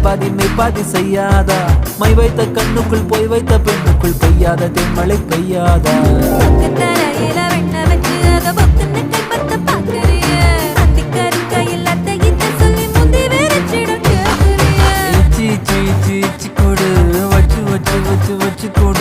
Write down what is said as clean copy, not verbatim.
பாதி மெய்ப்பாதி செய்யாதா மை வைத்த கண்ணுக்குள் போய் வைத்த பெண்ணுக்குள் பெய்யாத தென்மழை பெய்யாதா கொடு வச்சு வச்சு வச்சு வச்சு கொடு